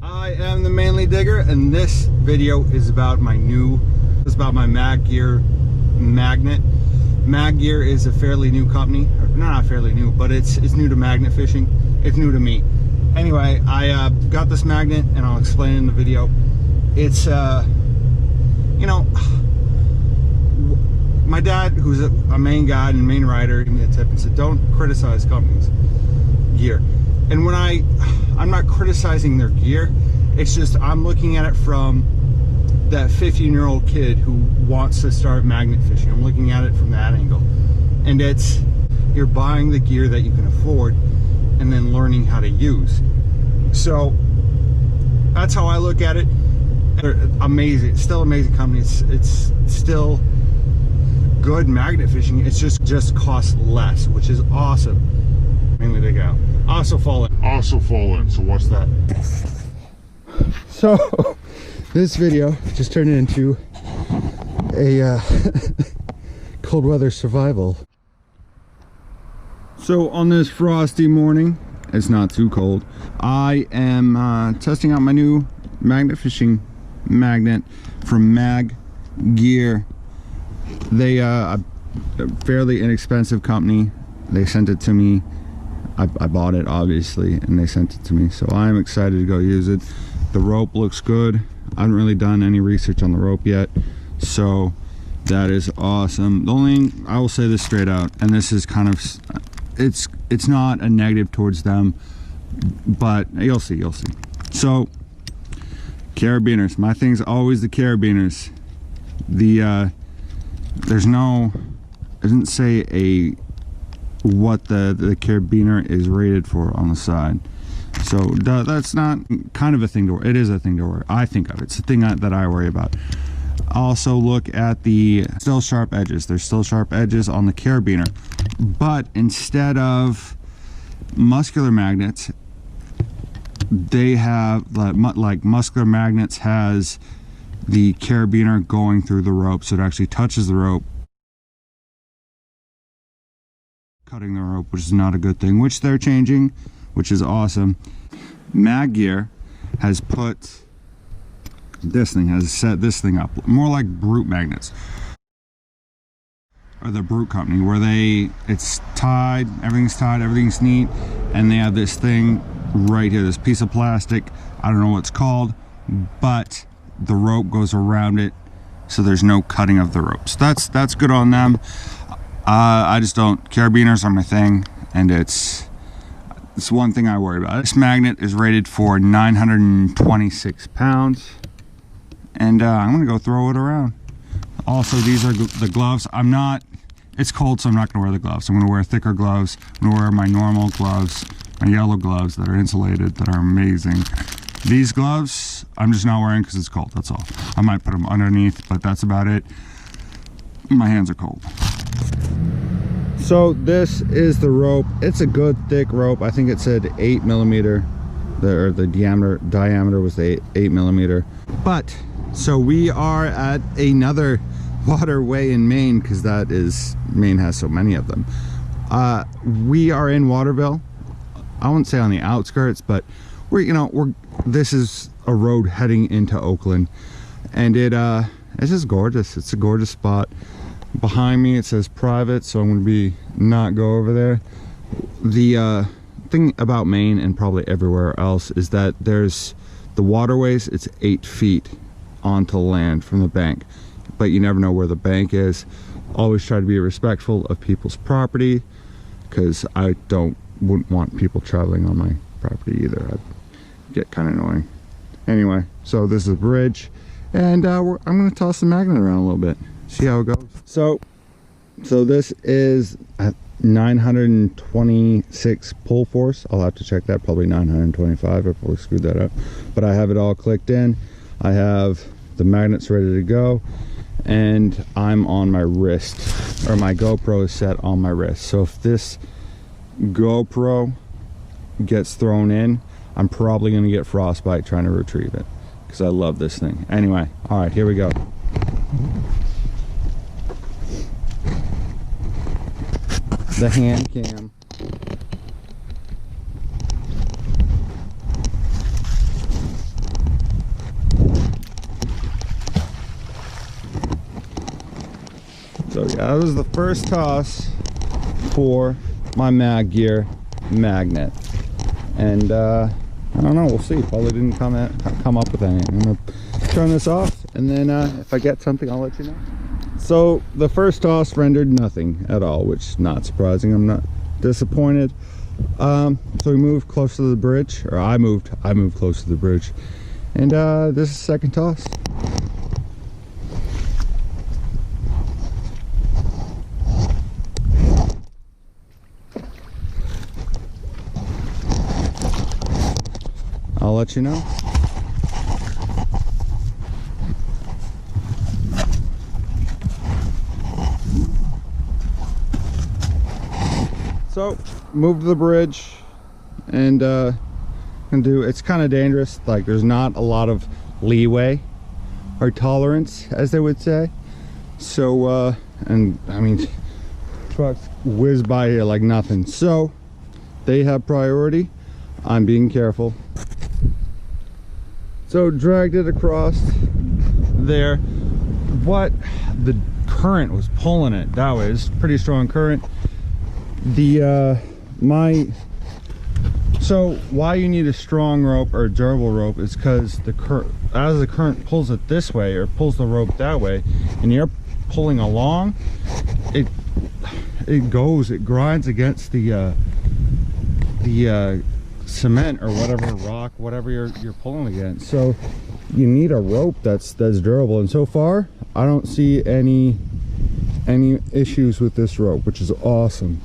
I am the Manly Digger, and this video is about my Mag Gear magnet. Mag Gear is a fairly new company, not fairly new, but it's new to magnet fishing. It's new to me. Anyway, I got this magnet, and I'll explain it in the video. It's you know, my dad, who's a Maine guide and Maine rider, gave me a tip and said, don't criticize companies' gear. And when I'm not criticizing their gear, it's just I'm looking at it from that 15-year-old kid who wants to start magnet fishing. I'm looking at it from that angle. And it's, you're buying the gear that you can afford and then learning how to use. So that's how I look at it. They're amazing. It's still amazing company. It's still good magnet fishing. It's just costs less, which is awesome. Mainly they go. Also fall in. So what's that? So this video just turned into a cold weather survival. So on this frosty morning, it's not too cold, I am testing out my new magnet fishing magnet from Mag Gear. They a fairly inexpensive company. They sent it to me. I bought it obviously, and they sent it to me, so I'm excited to go use it. The rope looks good. I haven't really done any research on the rope yet, so that is awesome. The only thing, I will say this straight out, and this is kind of, it's not a negative towards them, but you'll see. So carabiners, my thing's always the carabiners. There's no, it doesn't say what the carabiner is rated for on the side, so that's not kind of a thing to worry. It is a thing to worry. I think of it. It's a thing that I worry about. Also look at the still sharp edges. There's still sharp edges on the carabiner, but instead of muscular magnets, they have like muscular magnets has the carabiner going through the rope, so it actually touches the rope, cutting the rope, which is not a good thing, which they're changing, which is awesome. Mag Gear has put this thing, has set this thing up more like Brute magnets, or the Brute company, where it's tied, everything's neat, and they have this thing right here, this piece of plastic, I don't know what it's called, but the rope goes around it, so there's no cutting of the ropes. That's good on them. I just don't, carabiners are my thing, and it's one thing I worry about. This magnet is rated for 926 pounds, and I'm gonna go throw it around. Also, these are the gloves. It's cold, so I'm not gonna wear the gloves. I'm gonna wear thicker gloves. I'm gonna wear my normal gloves, my yellow gloves that are insulated, that are amazing. These gloves, I'm just not wearing because it's cold, that's all. I might put them underneath, but that's about it. My hands are cold. So this is the rope. It's a good thick rope. I think it said 8mm, the diameter was 8mm. But so we are at another waterway in Maine, because Maine has so many of them. We are in Waterville. I wouldn't say on the outskirts, but this is a road heading into Oakland, and it's just gorgeous. It's a gorgeous spot. Behind me it says private, so I'm going to not go over there. The thing about Maine, and probably everywhere else, is that there's the waterways, it's 8 feet onto land from the bank, but you never know where the bank is. Always try to be respectful of people's property, because I wouldn't want people traveling on my property either. I'd get kind of annoying. Anyway, so this is a bridge, and I'm going to toss the magnet around a little bit, see how it goes. So this is at 926 pull force. I'll have to check that, probably 925. I probably screwed that up, but I have it all clicked in. I have the magnets ready to go, and I'm on my wrist, or my GoPro is set on my wrist. So if this GoPro gets thrown in, I'm probably going to get frostbite trying to retrieve it, because I love this thing. Anyway, all right, here we go. The hand cam. that was the first toss for my mag gear magnet, and I don't know, we'll see. Probably didn't come up with anything. I'm gonna turn this off, and then if I get something, I'll let you know. So the first toss rendered nothing at all, which is not surprising. I'm not disappointed. So we moved close to the bridge, or I moved close to the bridge, and this is the second toss. I'll let you know. So moved to the bridge, and it's kind of dangerous. Like, there's not a lot of leeway or tolerance, as they would say. So and I mean, trucks whiz by here like nothing, so they have priority. I'm being careful. So dragged it across there. What the current was pulling it that way. It's pretty strong current. So why you need a strong rope or a durable rope is because as the current pulls it this way or pulls the rope that way, and you're pulling along, it grinds against the cement or whatever, rock, whatever you're pulling against. So you need a rope that's durable, and so far I don't see any issues with this rope, which is awesome.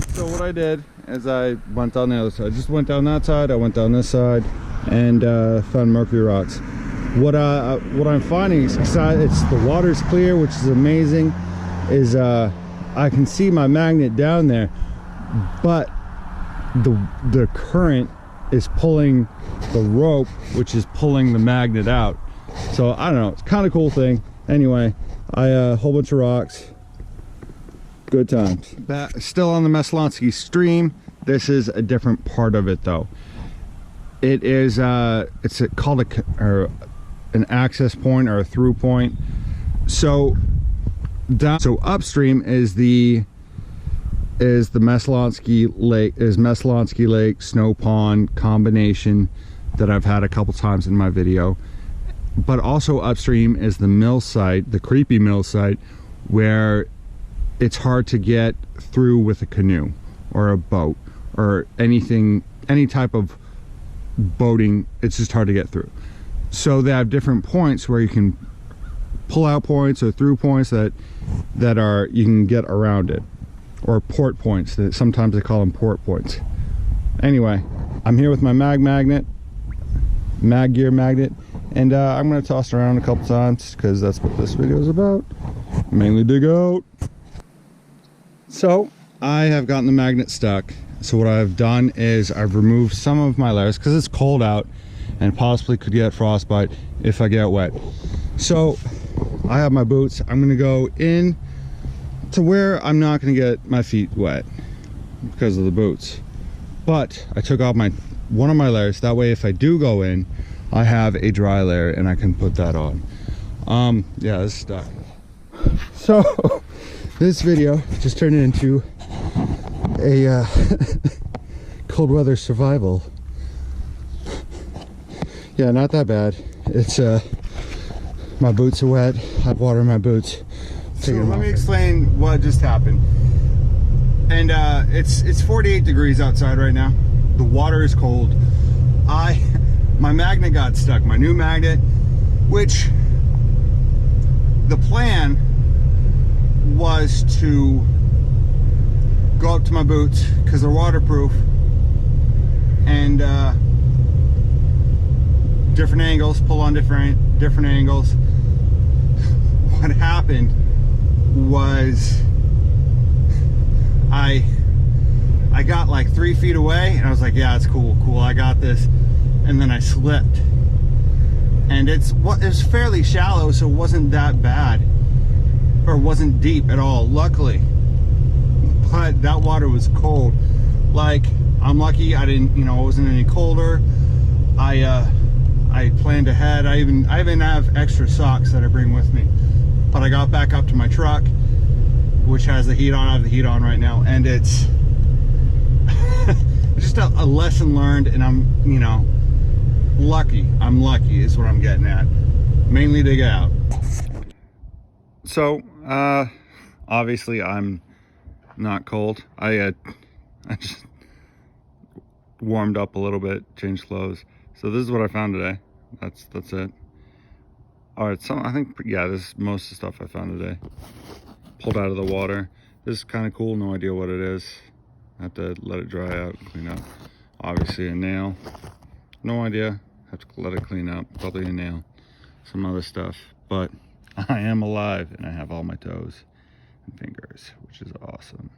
So what I did is I went down the other side. I just went down that side, I went down this side, and found mercury rocks. What I'm finding is, the water's clear, which is amazing, is I can see my magnet down there, but the current is pulling the rope, which is pulling the magnet out. So I don't know, it's kind of cool thing. Anyway, a whole bunch of rocks. Good times. Still on the Messalonskee stream. This is a different part of it though. It is it's called an access point or a through point. So upstream is the Messalonskee Lake snow pond combination that I've had a couple times in my video. But also upstream is the mill site, the creepy mill site, where it's hard to get through with a canoe or a boat or anything, any type of boating. It's just hard to get through. So they have different points where you can pull out points or through points that are, you can get around it, or port points. That sometimes they call them port points. Anyway, I'm here with my mag gear magnet, and I'm going to toss it around a couple times because that's what this video is about. Mainly dig out. So I have gotten the magnet stuck. So what I've done is I've removed some of my layers because it's cold out and possibly could get frostbite if I get wet. So I have my boots. I'm going to go in to where I'm not going to get my feet wet because of the boots. But I took off one of my layers. That way if I do go in, I have a dry layer and I can put that on. Yeah, it's stuck. So this video just turned into a cold weather survival. Yeah, not that bad. It's my boots are wet. I have water in my boots. So let me explain what just happened. And it's 48 degrees outside right now. The water is cold. My magnet got stuck, my new magnet, which the plan was to go up to my boots because they're waterproof, and different angles, pull on different angles. What happened was I got like 3 feet away and I was like, yeah, it's cool, I got this. And then I slipped, and it was fairly shallow, so it wasn't that bad, or wasn't deep at all, luckily. But that water was cold. Like, I'm lucky I didn't, it wasn't any colder. I planned ahead. I even have extra socks that I bring with me. But I got back up to my truck, which has the heat on. I have the heat on right now, and it's just a lesson learned, and I'm, you know, lucky. I'm lucky is what I'm getting at. Mainly to get out. So, obviously I'm not cold. I just warmed up a little bit, changed clothes. So this is what I found today. That's it. All right, so I think, yeah, this is most of the stuff I found today. Pulled out of the water. This is kind of cool. No idea what it is. I have to let it dry out and clean up. Obviously a nail. No idea. Have to let it clean up. Probably a nail. Some other stuff. But I am alive and I have all my toes and fingers, which is awesome.